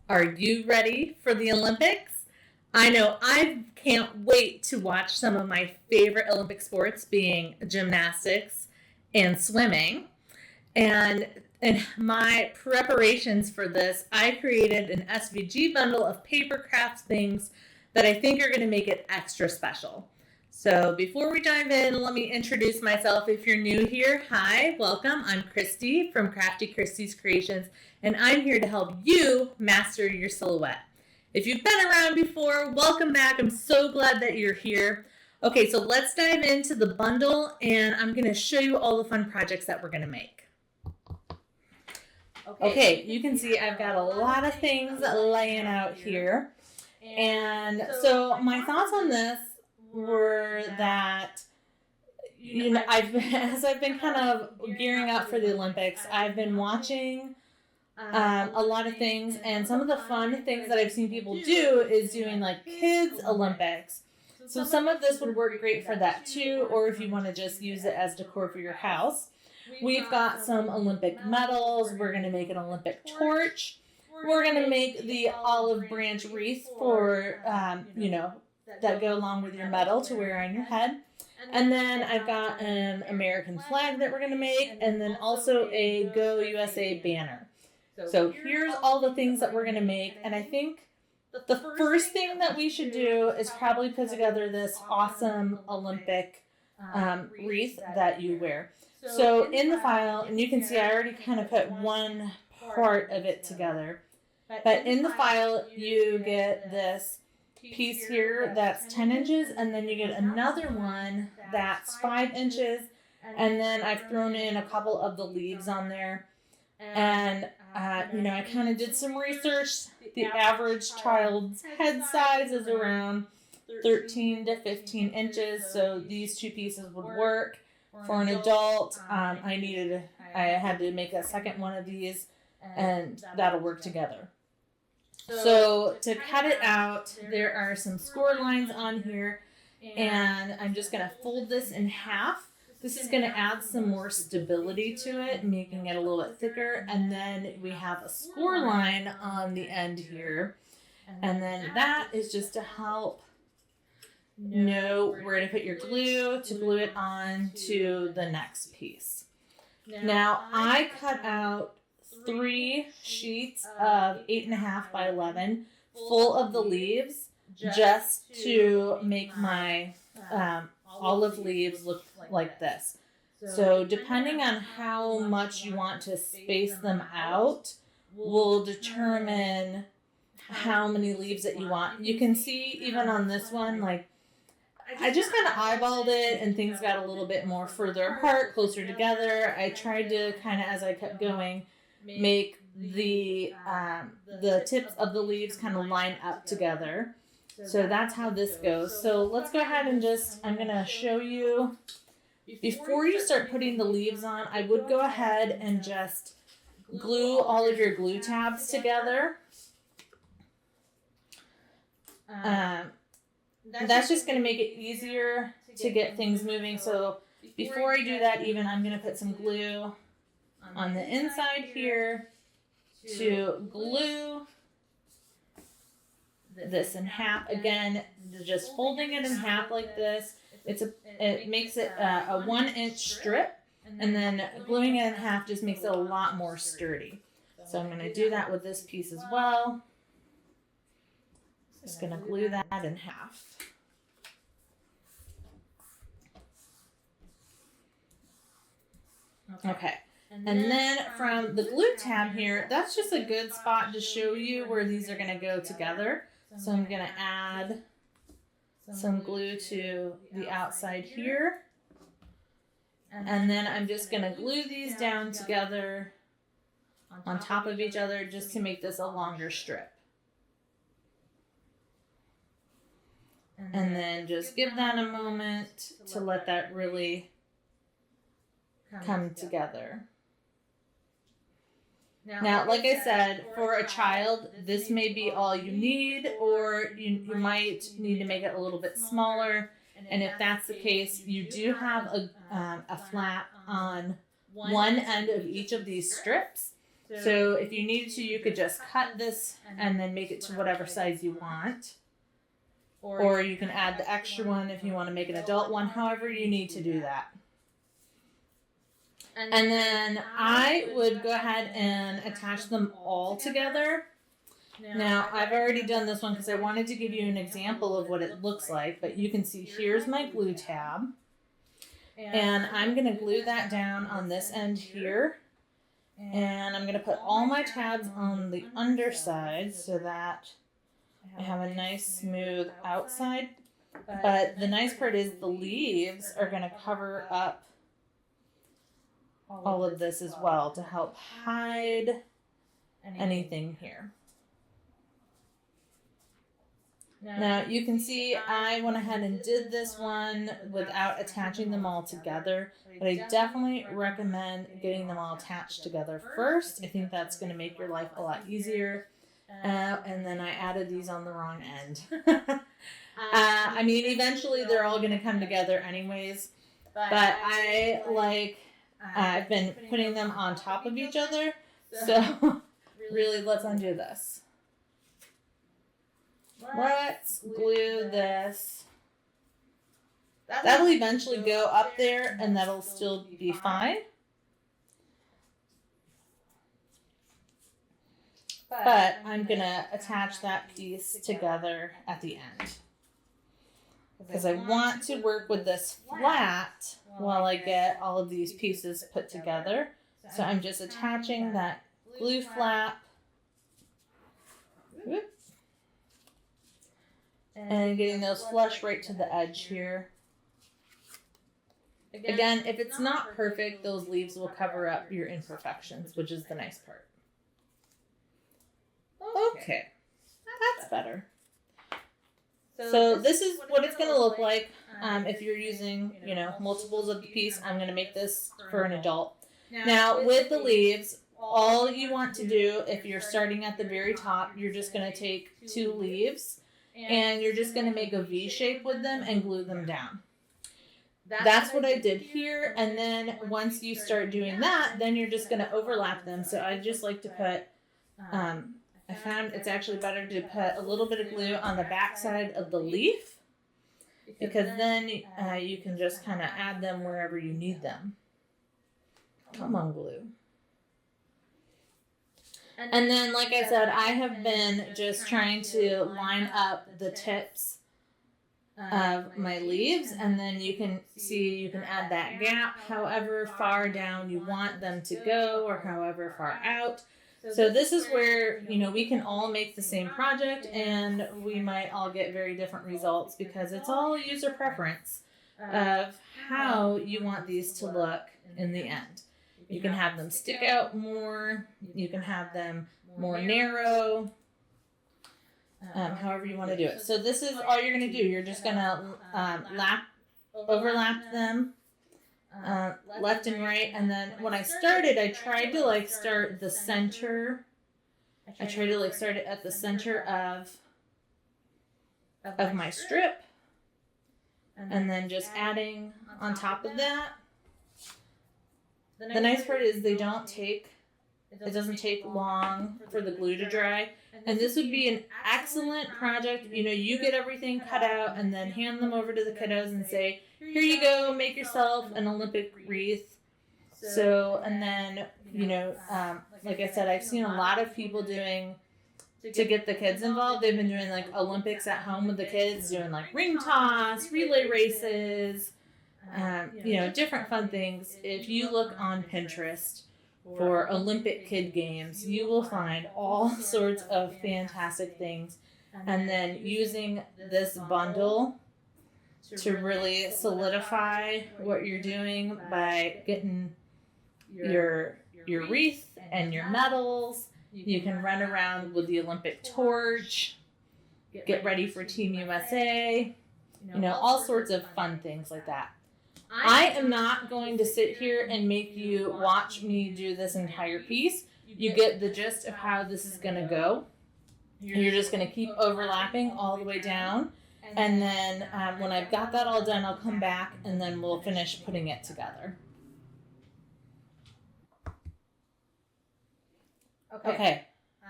Are you ready for the Olympics? I know I can't wait to watch some of my favorite Olympic sports being gymnastics and swimming. And in my preparations for this, I created an SVG bundle of paper crafts things that I think are going to make it extra special. So before we dive in, let me introduce myself. If you're new here, hi, welcome. I'm Christy from Crafty Christy's Creations, and I'm here to help you master your silhouette. If you've been around before, welcome back. I'm so glad that you're here. Okay, so let's dive into the bundle, and I'm going to show you all the fun projects that we're going to make. Okay, you can see I've got a lot of things laying out here. And so my thoughts on this were that, as I've been kind of gearing up for the Olympics, I've been watching a lot of things, and some of the fun things that I've seen people do is doing like kids Olympics. So some of this would work great for that too, or if you want to just use it as decor for your house. We've got some Olympic medals. We're going to make an Olympic torch. We're going to make the olive branch wreath for, that go along with your medal to wear on your head. And then I've got an American flag that we're going to make, and then also a Go USA banner. So here's all the things that we're going to make, and I think the first thing that we should do is probably put together this awesome Olympic wreath that you wear. So in the file, and you can see I already kind of put one part of it together, but in the file you get this piece here that's 10 inches, and then you get another one that's 5 inches, and then I've thrown in a couple of the leaves on there. And I kind of did some research. The average child's head size is around 13 to 15 inches, so these two pieces would work. For an adult, I had to make a second one of these, and that'll work together. So to cut it out, there are some score lines on here, and I'm just going to fold this in half. This is going to add some more stability to it, making it a little bit thicker, and then we have a score line on the end here, and then that is just to help know where to put your glue to glue it on to the next piece. Now I cut out 3 sheets of 8.5 by 11 full of the leaves just to make my olive leaves look like this. So depending on how much you want to space them out will determine how many leaves that you want. You can see even on this one, like I just kind of eyeballed it and things got a little bit more further apart, closer together. I tried to kind of, as I kept going, make the tips of the leaves kind of line up together. So that's how this goes. So let's go ahead and I'm going to show you, before you start putting the leaves on, I would go ahead and just glue all of your glue tabs together. That's just going to make it easier to get things moving. So before I do that, even I'm going to put some glue on the inside here to glue this in half. Again, just folding it in half like this. It makes it a 1-inch strip, and then gluing it in half just makes it a lot more sturdy. So I'm going to do that with this piece as well. Just going to glue that in half. Okay. And then from the glue tab here, that's just a good spot to show you where these are going to go together. So I'm going to add some glue to the outside here. And then I'm just going to glue these down together on top of each other just to make this a longer strip. And then just give that a moment to let that really come together. Now, like I said, for a child, this may be all you need, or you might need to make it a little bit smaller. And if that's the case, you do have a flap on one end of each of these strips. So if you needed to, you could just cut this and then make it to whatever size you want. Or you can add the extra one if you want to make an adult one, however you need to do that. And then I would go ahead and attach them all together. Now, I've already done this one because I wanted to give you an example of what it looks like, but you can see here's my glue tab. And I'm going to glue that down on this end here. And I'm going to put all my tabs on the underside so that I have a nice smooth outside. But the nice part is the leaves are going to cover up all of this as well to help hide anything here. Now you can see I went ahead and did this one without attaching them all together, but I definitely recommend getting them all attached together first. I think that's going to make your life a lot easier. And then I added these on the wrong end. I mean, eventually they're all going to come together anyways, but I've been putting them on top of each other, so really let's undo this. Let's glue this. That'll eventually go up there and that'll still be fine. But I'm going to attach that piece together at the end. Because I want to work with this flat while I get all of these pieces put together. So I'm just attaching that glue flap. Whoop. And getting those flush right to the edge here. Again, if it's not perfect, those leaves will cover up your imperfections, which is the nice part. Okay, that's better. So this is what it's going to look like if you're using, multiples of the piece. I'm going to make this for an adult. Now, with the leaves, all you want to do, if you're starting at the very top, you're just going to take 2 leaves and you're just going to make a V shape with them and glue them down. That's what I did here. And then once you start doing that, then you're just going to overlap them. So I just like to put, I found it's actually better to put a little bit of glue on the back side of the leaf, because then you can just kind of add them wherever you need them. Come on, glue. And then, like I said, I have been just trying to line up the tips of my leaves, and then you can see you can add that gap however far down you want them to go or however far out. So this is where, we can all make the same project and we might all get very different results because it's all user preference of how you want these to look in the end. You can have them stick out more, you can have them more narrow, however you want to do it. So this is all you're going to do. You're just going to overlap them left and right. And then when I started, I tried to start the center. I tried to start it at the center of my strip. And then just adding on top of that. The nice part is it doesn't take long for the glue to dry. And this would be an excellent project. You get everything cut out and then hand them over to the kiddos and say, here you go, make yourself an Olympic wreath. So, and then, like I said, I've seen a lot of people doing, to get the kids involved, they've been doing Olympics at home with the kids, doing ring toss, relay races, different fun things. If you look on Pinterest for Olympic kid games, you will find all sorts of fantastic things. And then using this bundle to really solidify what you're doing by getting your wreath and your medals. You can run around with the Olympic torch, get ready for Team USA, all sorts of fun things like that. I am not going to sit here and make you watch me do this entire piece. You get the gist of how this is going to go. You're just going to keep overlapping all the way down. And then when I've got that all done, I'll come back and then we'll finish putting it together. Okay,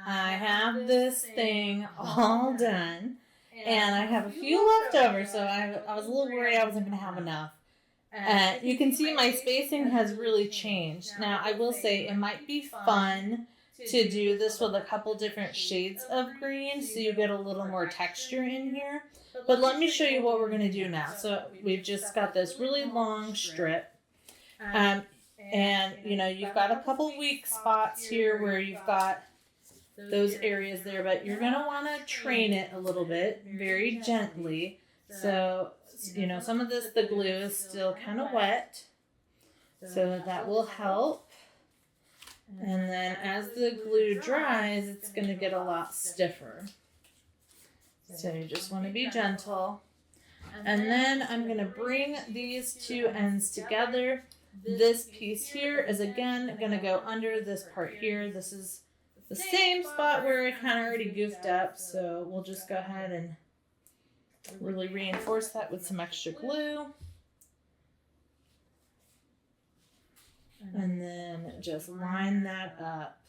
I have this thing all done, and I have a few left over, so I was a little worried I wasn't going to have enough. You can see my spacing has really changed. Now, I will say it might be fun to do this with a couple different shades of green so you get a little more texture in here. But let me show you what we're going to do now. So we've just got this really long strip. And, you know, you've got a couple weak spots here where you've got those areas there, but you're going to want to train it a little bit, very gently. So, you know, some of the glue is still kind of wet, so that will help. And then as the glue dries, it's going to get a lot stiffer. So you just want to be gentle. And then I'm going to bring these two ends together. This piece here is again going to go under this part here. This is the same spot where I kind of already goofed up, so we'll just go ahead and really reinforce that with some extra glue. And then just line that up.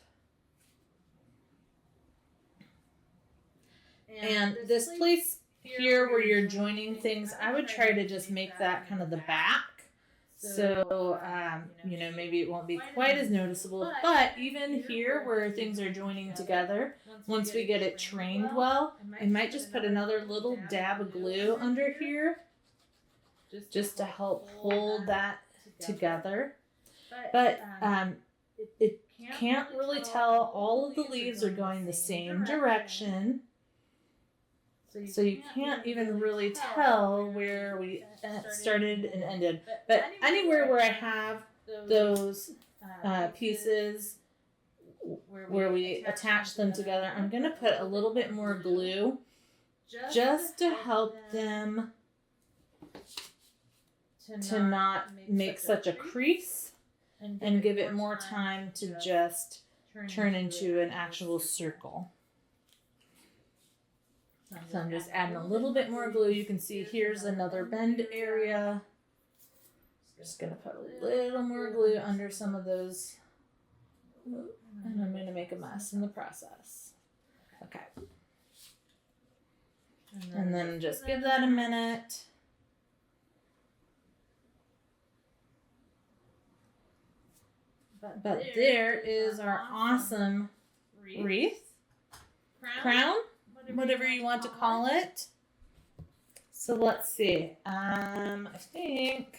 And this place here where you're joining things, I would try to just make that kind of the back. So, you know, maybe it won't be quite as noticeable. But even here where things are joining together, once we get it trained well, I might just put another little dab of glue under here just to help hold that together. But it can't really tell. All of the leaves are going the same direction. So you can't even really tell where we started and ended. But anywhere where I have those pieces where we attach them together, I'm going to put a little bit more glue just to help them to not make such a crease and give it more time to just turn into an actual circle. So I'm just adding a little bit more glue. You can see here's another bend area. Just going to put a little more glue under some of those. And I'm going to make a mess in the process. Okay. And then just give that a minute. But there is our awesome wreath, crown, whatever you want to call it. So let's see. I think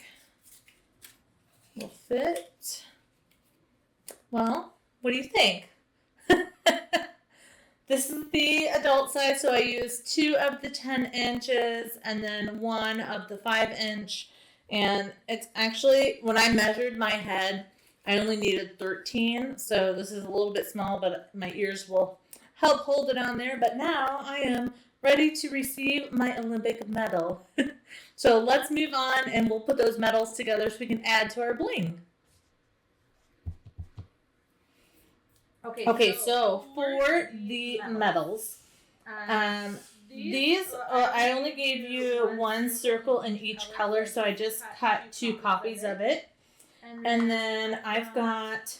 will fit. Well, what do you think? This is the adult size, so I used 2 of the 10 inches and then 1 of the 5-inch. And it's actually, when I measured my head, I only needed 13, so this is a little bit small, but my ears will help hold it on there. But now I am ready to receive my Olympic medal. So let's move on and we'll put those medals together so we can add to our bling. Okay, so for the medals, these, I only gave you 1 circle in each color, so I just cut 2 copies of it. And then I've got,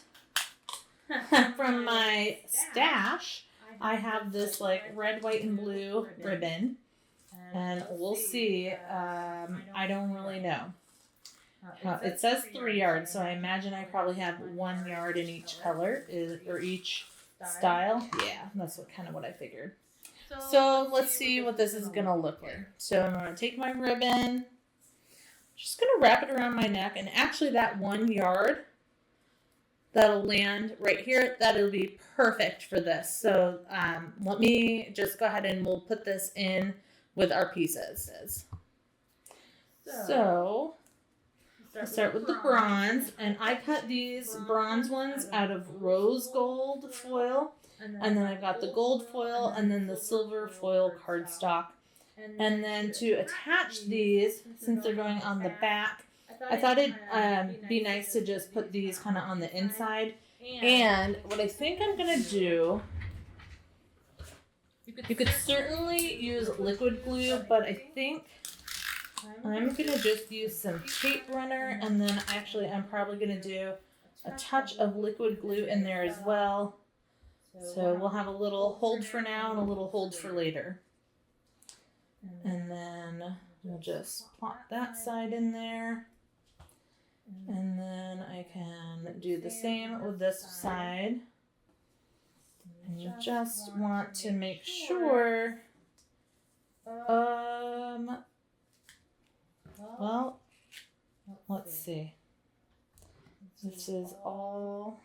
from my stash, I have this like red, white, and blue ribbon. And we'll see. I don't really know. It says 3 yards, so I imagine I probably have 1 yard in each color, or each style. Yeah, that's kind of what I figured. So let's see what this is going to look like. So I'm going to take my ribbon. Just going to wrap it around my neck, and actually that 1 yard that'll land right here, that'll be perfect for this. So let me just go ahead and we'll put this in with our pieces. So I'll start with the bronze, and I cut these bronze ones out of rose gold foil, and then I've got the gold foil, and then the silver foil cardstock. And then to attach these, since they're going on the back, I thought it'd be nice to just put these kind of on the inside. And what I think I'm going to do, you could certainly use liquid glue, but I think I'm going to just use some tape runner, and then actually I'm probably going to do a touch of liquid glue in there as well. So we'll have a little hold for now and a little hold for later. And then we'll just plop that side in there. And then I can do the same with this side. And you just want to make sure, well, let's see. This is all.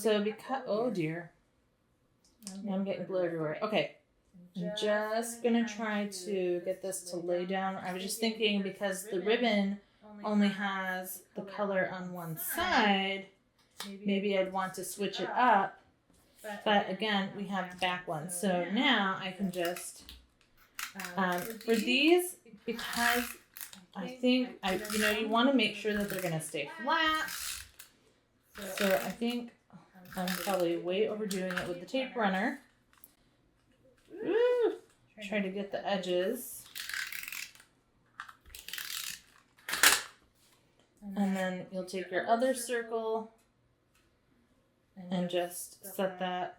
So because, oh dear, I'm getting glue everywhere. Okay, I'm just gonna try to get this to lay down. I was just thinking because the ribbon only has the color on one side, maybe I'd want to switch it up. But again, we have the back one. So now I can just, for these, because I think, you want to make sure that they're going to stay flat. So I think I'm probably way overdoing it with the tape runner. Woo! Try to get the edges. And then you'll take your other circle and just set that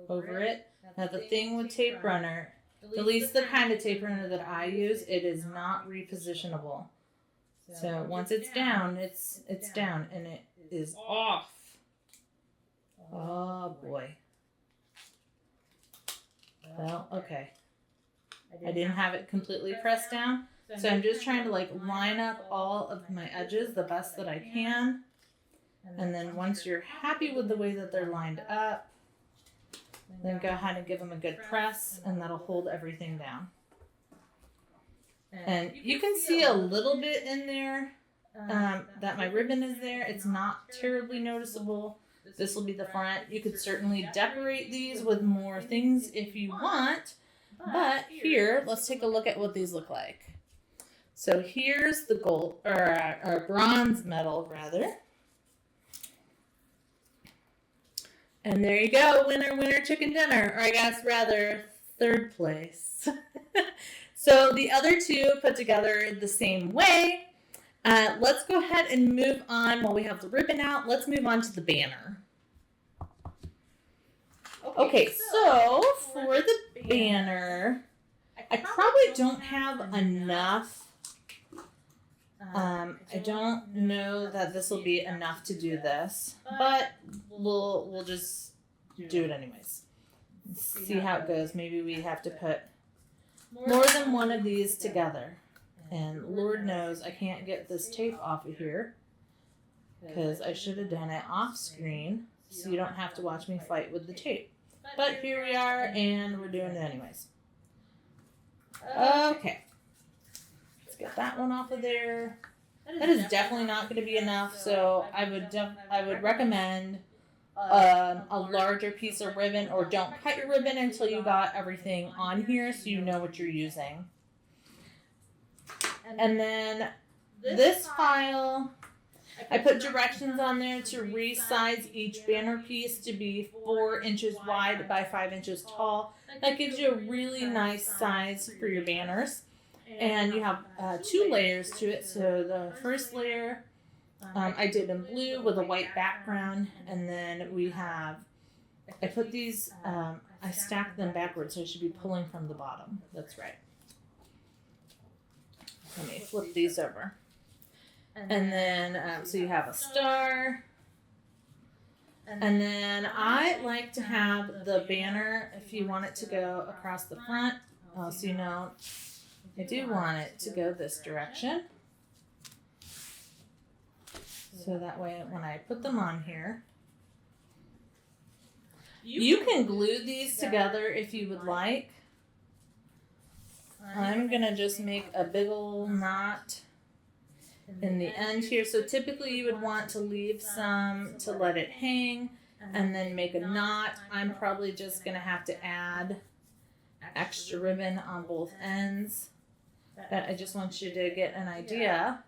over it. Now the thing with tape runner, at least the kind of tape runner that I use, it is not repositionable. So once it's down, it's down and it is off. Oh boy. Well, okay. I didn't have it completely pressed down. So I'm just trying to line up all of my edges the best that I can. And then once you're happy with the way that they're lined up, then go ahead and give them a good press and that'll hold everything down. And you can see a little bit in there that my ribbon is there. It's not terribly noticeable. This will be the front. You could certainly decorate these with more things if you want. But here, let's take a look at what these look like. So here's the gold, or bronze medal, rather. And there you go, winner, winner, chicken dinner. Or I guess, rather, third place. So the other two put together the same way. Let's go ahead and move on while we have the ribbon out. Let's move on to the banner. Okay, so for the banner, I probably don't have enough. I don't know that this will be enough to do this, but we'll just do it anyways. See how it goes. Maybe we have to put more than one of these together. And Lord knows I can't get this tape off of here because I should have done it off screen so you don't have to watch me fight with the tape. But here we are and we're doing it anyways. Okay. Let's get that one off of there. That is definitely not going to be enough, so I would recommend a larger piece of ribbon, or don't cut your ribbon until you got everything on here so you know what you're using. And then this file, I put directions on there to resize each banner piece to be 4 inches wide by 5 inches tall. That gives you a really nice size for your banners. And you have 2 layers to it. So the first layer I did in blue with a white background. And then we have, I put these, I stacked them backwards, so I should be pulling from the bottom. That's right. Let me flip these over. And then, so you have a star. And then I like to have the banner, if you want it to go across the front, so you know, I do want it to go this direction. So that way when I put them on here, you can glue these together if you would like. I'm going to just make a big old knot in the end here. So typically you would want to leave some to let it hang and then make a knot. I'm probably just going to have to add extra ribbon on both ends. But I just want you to get an idea.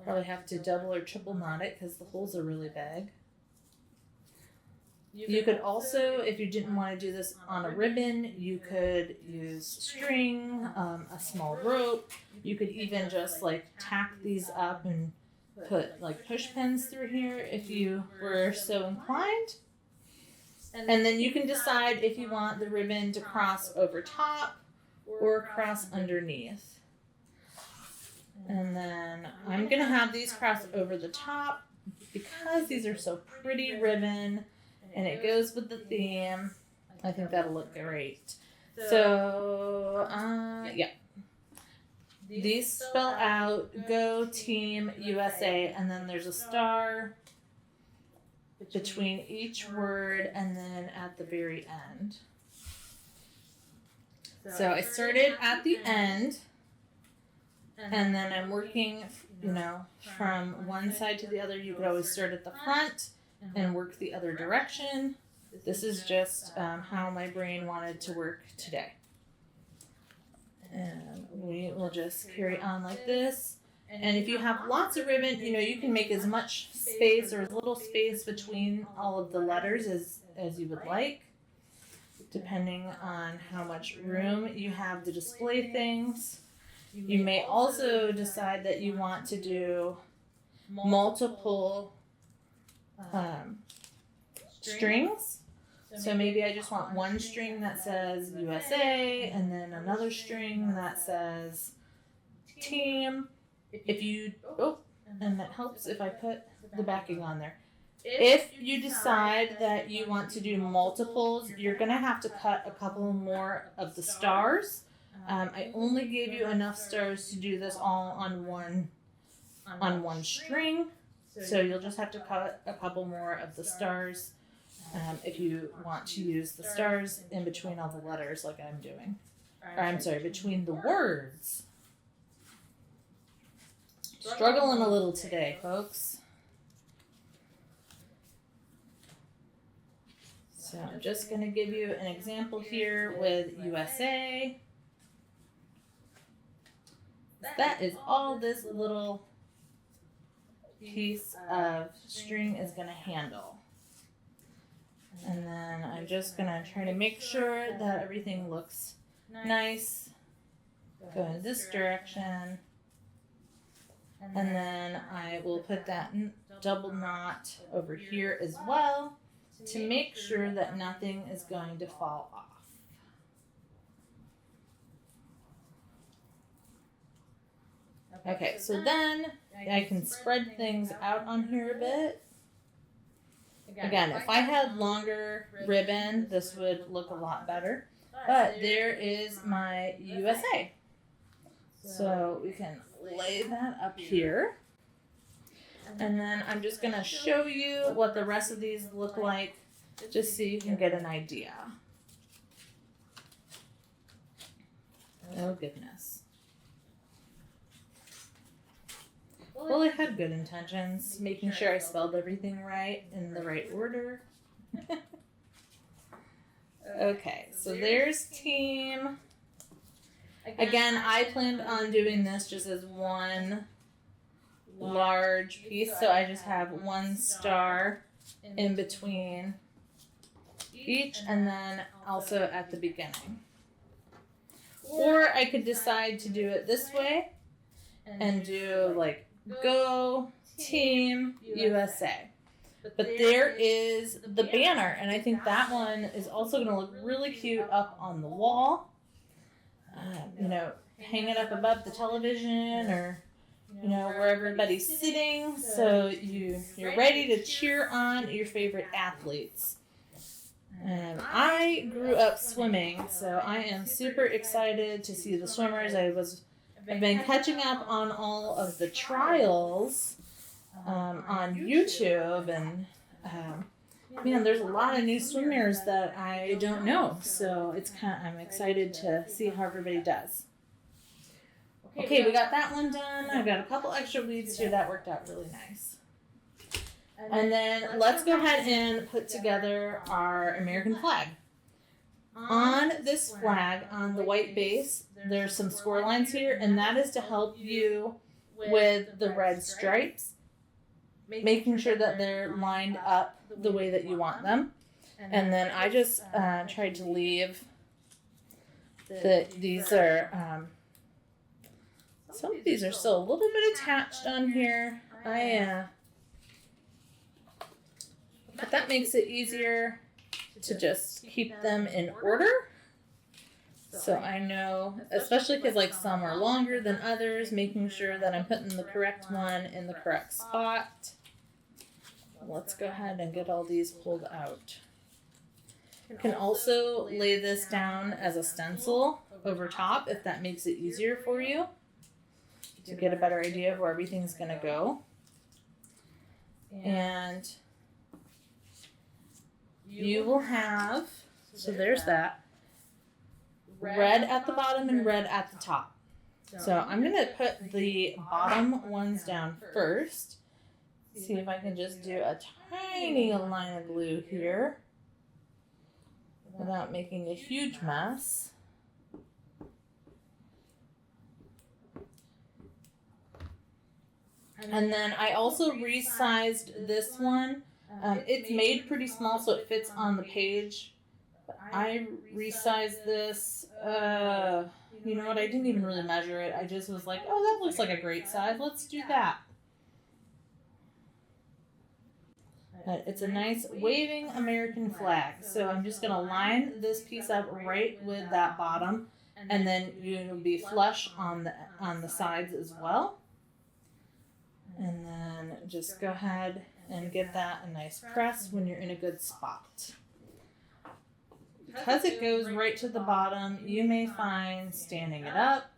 Probably have to double or triple knot it because the holes are really big. You could also, if you didn't want to do this on a ribbon, you could use string, a small rope. You could even just tack these up and put like push pins through here if you were so inclined. And then you can decide if you want the ribbon to cross over top or cross underneath. And then I'm going to have these cross over the top because these are so pretty ribbon and it goes with the theme. I think that'll look great. So, yeah. These spell out Go Team USA, and then there's a star between each word and then at the very end. So I started at the end, and then I'm working, you know, from one side to the other. You could always start at the front and work the other direction. This is just how my brain wanted to work today. And we will just carry on like this. And if you have lots of ribbon, you know, you can make as much space or as little space between all of the letters as you would like, depending on how much room you have to display things. You may also decide that you want to do multiple strings. So maybe I just want one string that says USA and then another string that says team. If you, and that helps if I put the backing on there. If you decide that you want to do multiples, you're going to have to cut a couple more of the stars. I only gave you enough stars to do this all on one string. So you'll just have to cut a couple more of the stars. If you want to use the stars in between all the letters like I'm doing. Or I'm sorry, between the words. Struggling a little today, folks. So I'm just going to give you an example here with USA. That is all this little piece of string is going to handle. And then I'm just going to try to make sure that everything looks nice. Go in this direction. And then I will put that double knot over here as well to make sure that nothing is going to fall off. Okay, so then I can spread things out on here a bit. Again, if I had longer ribbon, this would look a lot better. But there is my USA. So we can lay that up here. And then I'm just going to show you what the rest of these look like, just so you can get an idea. Oh, goodness. Well, I had good intentions, making sure I spelled everything right in the right order. Okay, so there's team. Again, I planned on doing this just as one large piece, so I just have one star in between each and then also at the beginning. Or I could decide to do it this way and do like Go Team USA. But there is the banner, and I think that one is also going to look really cute up on the wall. You know, hang it up above the television or, you know, where everybody's sitting, so you're ready to cheer on your favorite athletes. I grew up swimming, so I am super excited to see the swimmers. I've been catching up on all of the trials on YouTube, and man, there's a lot of new swimmers that I don't know, so I'm excited to see how everybody does. Okay, we got that one done. I've got a couple extra leads here that worked out really nice. And then let's go ahead and put together our American flag. On this flag, on the white base, there's some score lines here, and that is to help you with the red stripes, making sure that they're lined up the way that you want them. And then I just tried to leave these are some of these are still a little bit attached on here. but that makes it easier to just keep them in order. So I know, especially because like some are longer than others, making sure that I'm putting the correct one in the correct spot. Let's go ahead and get all these pulled out. You can also lay this down as a stencil over top if that makes it easier for you to get a better idea of where everything's going to go. And you will have, so there's that, red at the bottom and red at the top. So I'm going to put the bottom ones down first. See if I can just do a tiny line of glue here without making a huge mess. And then I also resized this one. It's made pretty small so it fits on the page. But I resized this. You know what? I didn't even really measure it. I just was like, oh, that looks like a great size. Let's do that. It's a nice waving American flag. So I'm just going to line this piece up right with that bottom. And then you'll be flush on the sides as well. And then just go ahead and give that a nice press when you're in a good spot. Because it goes right to the bottom, you may find standing it up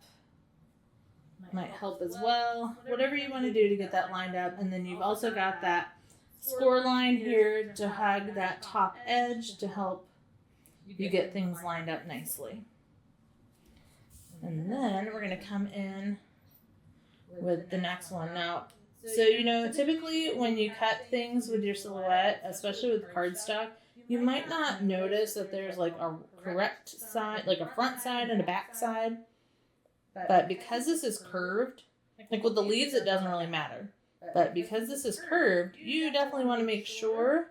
might help as well. Whatever you want to do to get that lined up. And then you've also got that score line here to hug that top edge to help you get things lined up nicely. And then we're going to come in with the next one. Now, so, you know, typically when you cut things with your silhouette, especially with cardstock, you might not notice that there's like a correct side, like a front side and a back side. But because this is curved, like with the leaves, it doesn't really matter. But because this is curved, you definitely want to make sure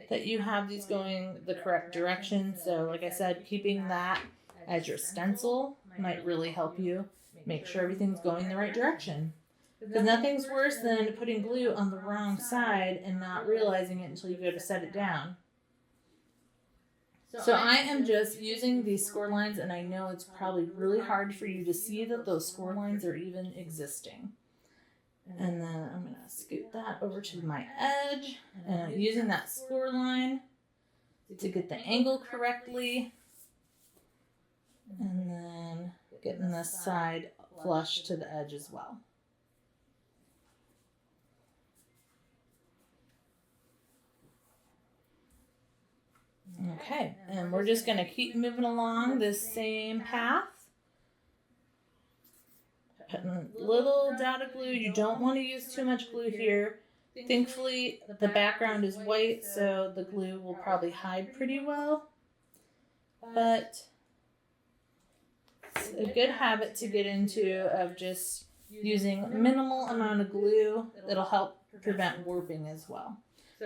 that you have these going the correct direction. So, like I said, keeping that as your stencil might really help you make sure everything's going the right direction. Because nothing's worse than putting glue on the wrong side and not realizing it until you go to set it down. So I am just using these score lines, and I know it's probably really hard for you to see that those score lines are even existing. And then I'm going to scoot that over to my edge, and I'm using that score line to get the angle correctly. And then getting this side flush to the edge as well. Okay, and we're just going to keep moving along this same path. Putting a little dot of glue. You don't want to use too much glue here. Thankfully, the background is white, so the glue will probably hide pretty well. But it's a good habit to get into of just using minimal amount of glue. That'll help prevent warping as well.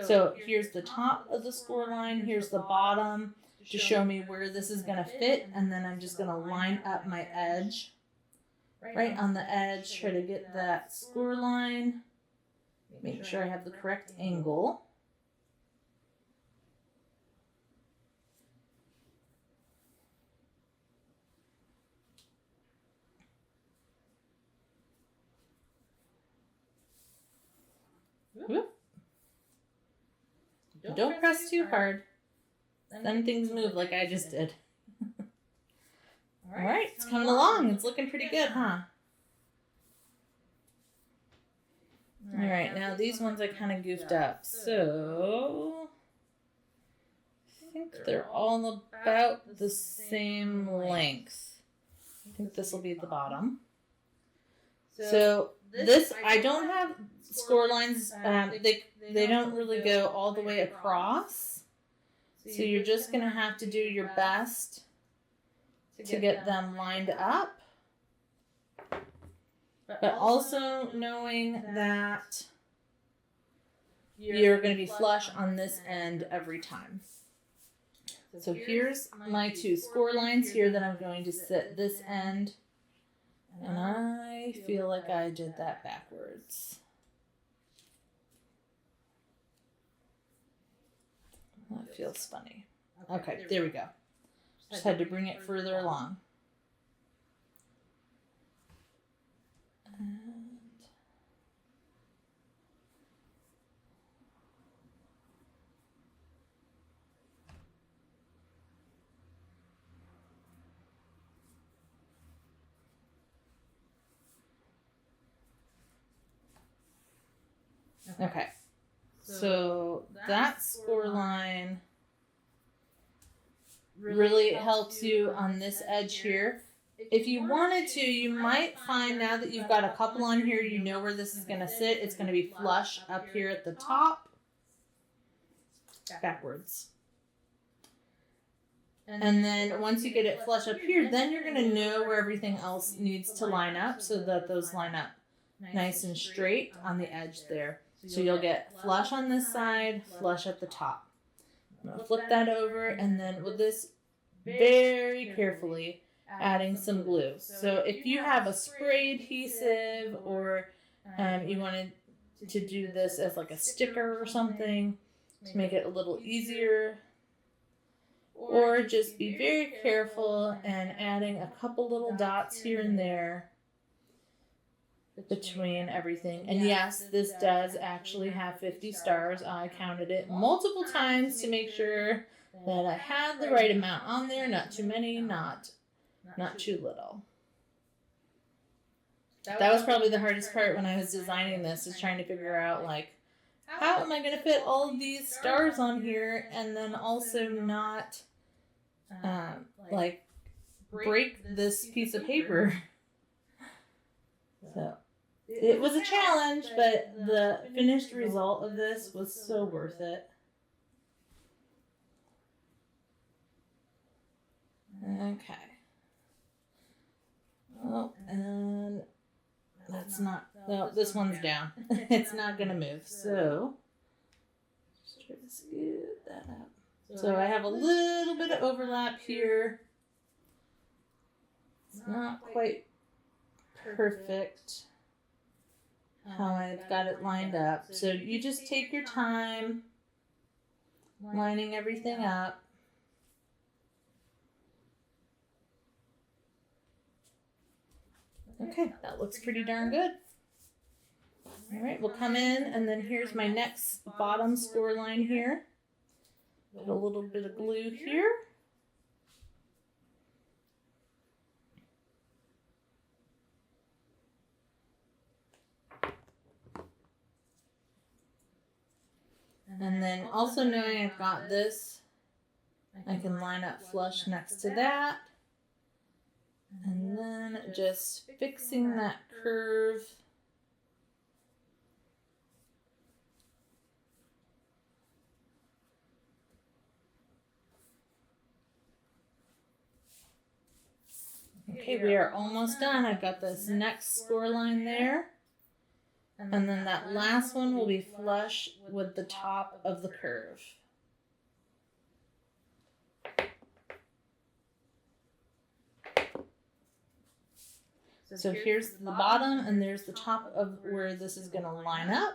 So here's the top of the score line, here's the bottom to show me where this is going to fit, and then I'm just going to line up my edge. Right on the edge, try to get that score line, make sure I have the correct angle. Whoop. Don't press too hard. Then things move like I just did. All right, it's coming along. It's looking pretty good, huh? All right, now these ones I kind of goofed up. So I think they're all about the same length. I think this will be the bottom. So this, I don't have score lines. They don't really go all the way across. So you're just going to have to do your best to get them lined up. But also knowing that you're going to be flush on this end every time. So here's my two score lines here that I'm going to sit this end. And I feel like I did that backwards. feels funny. Okay, there we go. Just had to bring it further along. Okay, so that score line really helps you on this edge here. If you wanted to, you might find now that you've got a couple on here, you know where this is going to sit. It's going to be flush up here at the top. Backwards. And then once you get it flush up here, then you're going to know where everything else needs to line up so that those line up nice and straight on the edge there. So you'll get flush on this side, flush at the top. I'm going to flip that over, and then with this, very carefully adding some glue. So if you have a spray adhesive, or you wanted to do this as like a sticker or something to make it a little easier, or just be very careful and adding a couple little dots here and there between everything. And yes, this does actually have 50 stars. I counted it multiple times to make sure that I had the right amount on there. Not too many, not too little. That was probably the hardest part when I was designing this, is trying to figure out, like, how am I going to fit all of these stars on here and then also not like break this piece of paper. So it was a challenge, but the finished result of this was so worth it. Okay. Oh, and that's not, no, this one's down. It's not going to move. So just try to scoot that up. So I have a little bit of overlap here. It's not quite perfect how I've got it lined up. So you just take your time lining everything up. Okay, that looks pretty darn good. All right, we'll come in, and then here's my next bottom score line here. Put a little bit of glue here. And then also knowing I've got this, I can line up flush next to that. And then just fixing that curve. Okay, we are almost done. I've got this next score line there. And then that last one will be flush with the top of the curve. So here's the bottom, and there's the top of where this is going to line up.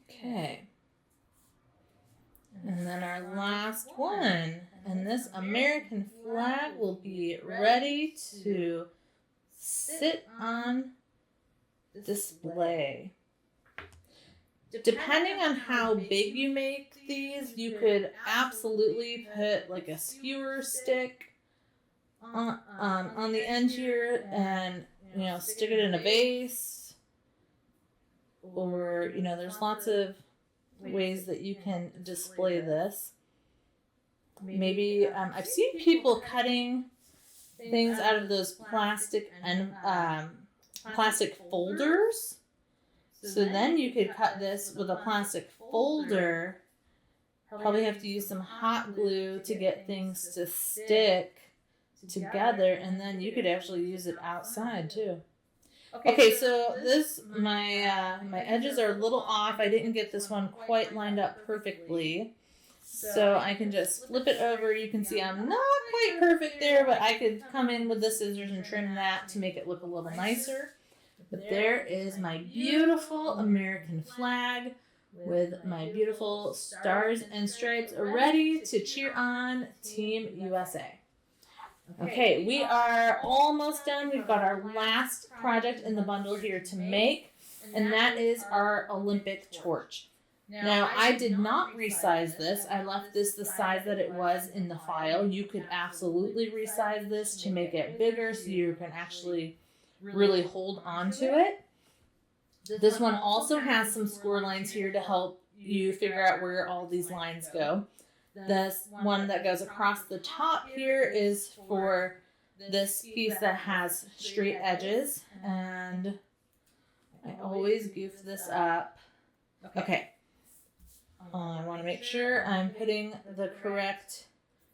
Okay. And then our last one, and this American flag will be ready to sit on display. Depending on how big you make these, you could absolutely put like a skewer stick on the end here, and stick it in a vase, or there's lots of ways that you can display this. Maybe I've seen people cutting things out of those plastic and plastic folders. So then you could cut this with a plastic folder. Probably have to use some hot glue to get things to stick together, and then you could actually use it outside too. Okay, so this my edges are a little off. I didn't get this one quite lined up perfectly. So I can just flip it over. You can see I'm not quite perfect there, but I could come in with the scissors and trim that to make it look a little nicer. But there is my beautiful American flag with my beautiful stars and stripes ready to cheer on Team USA. Okay, we are almost done. We've got our last project in the bundle here to make, and that is our Olympic torch. Now, I did not resize this. I left this the size that it was in the file. You could absolutely resize this to make it bigger so you can actually really hold on to it. This one also has some score lines here to help you figure out where all these lines go. This one that goes across the top here is for this piece that has straight edges, and I always goof this up. Okay. I want to make sure I'm putting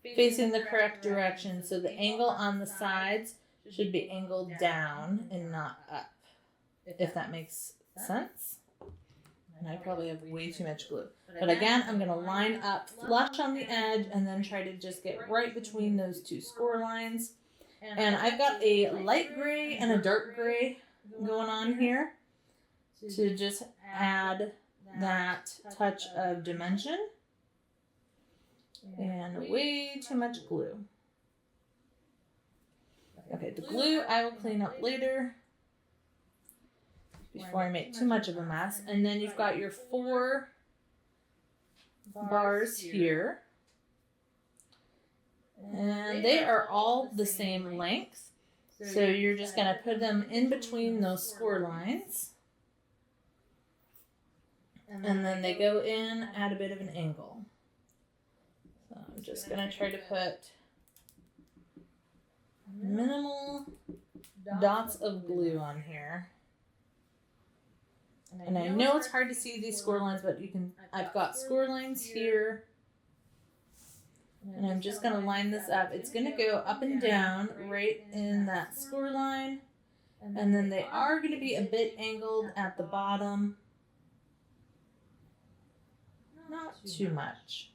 facing the correct direction, so the angle on the sides should be angled down and not up, if that makes sense. And I probably have way too much glue. But again, I'm going to line up flush on the edge and then try to just get right between those two score lines. And I've got a light gray and a dark gray going on here to just add that touch of dimension. And way too much glue. Okay, the glue I will clean up later before I make too much of a mess. And then you've got your 4 bars here. And they are all the same length. So you're just going to put them in between those score lines. And then they go in at a bit of an angle. So I'm just going to try to put minimal dots of glue on here. And I know it's hard to see these score lines, but I've got score lines here. And I'm just going to line this up. It's going to go up and down right in that score line. And then they are going to be a bit angled at the bottom. Not too much.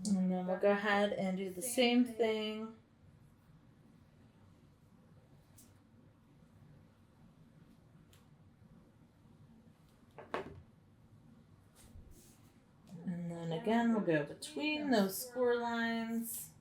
And then we'll go ahead and do the same thing. And then again, we'll go between those score lines.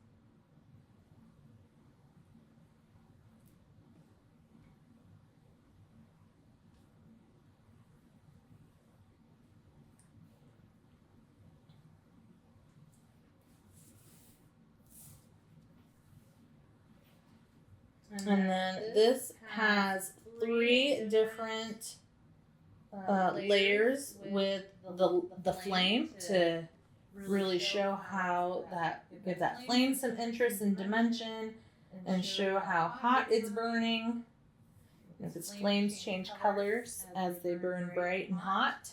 And then this has 3 different layers with the flame to really show how give that flame some interest and dimension and show how hot it's burning. If its flames change colors as they burn bright and hot.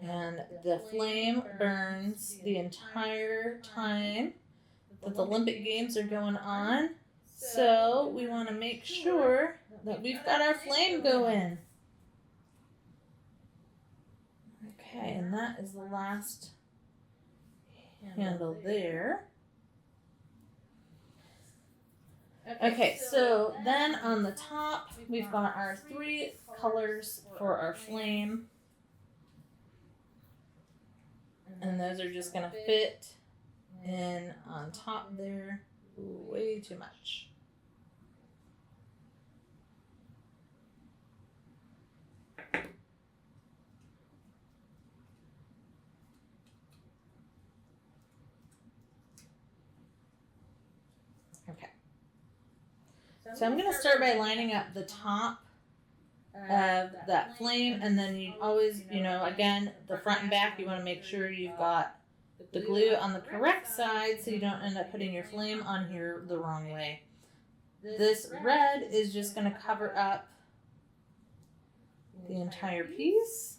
And the flame burns the entire time that the Olympic Games are going on. So we want to make sure that we've got our flame going. Okay, and that is the last handle there. Okay, so then on the top, we've got our 3 colors for our flame. And those are just going to fit in on top there. Way too much. Okay. So I'm going to start by lining up the top of that flame, and then you always, again, the front and back, you want to make sure you've got the glue on the correct side so you don't end up putting your flame on here the wrong way. This red is just going to cover up the entire piece.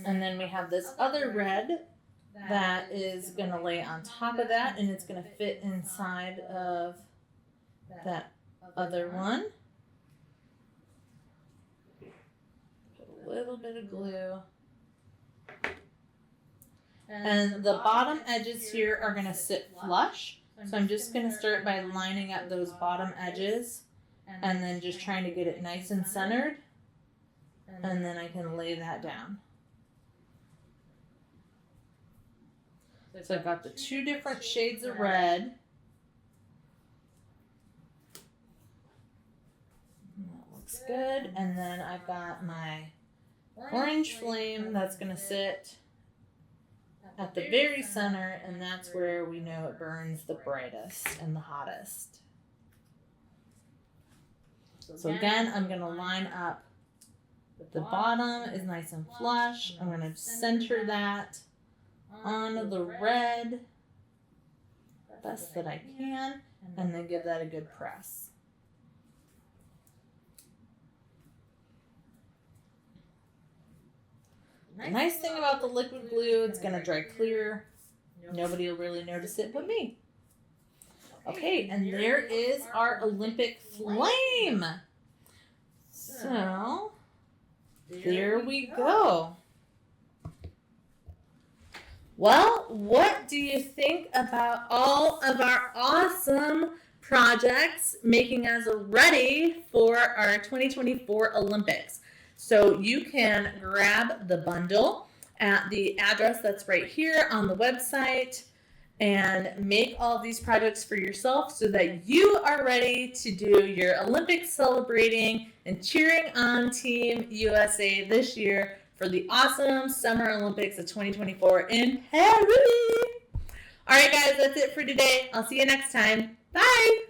And then we have this other red that is going to lay on top of that, and it's going to fit inside of that other one. Put a little bit of glue. And the bottom edges here are going to sit flush. So I'm just going to start by lining up those bottom edges and then just trying to get it nice and centered. And then I can lay that down. So I've got the two different shades of red. That looks good. And then I've got my orange flame that's going to sit at the very center, and that's where we know it burns the brightest and the hottest. So again, I'm going to line up. The bottom is nice and flush. I'm going to center that on the red best that I can, and then give that a good press. The nice thing about the liquid glue, it's going to dry clear. Nobody will really notice it but me. Okay, and there is our Olympic flame. So, there we go. Well, what do you think about all of our awesome projects making us ready for our 2024 Olympics? So you can grab the bundle at the address that's right here on the website and make all of these projects for yourself so that you are ready to do your Olympics celebrating and cheering on Team USA this year for the awesome Summer Olympics of 2024 in Paris. All right, guys, that's it for today. I'll see you next time. Bye.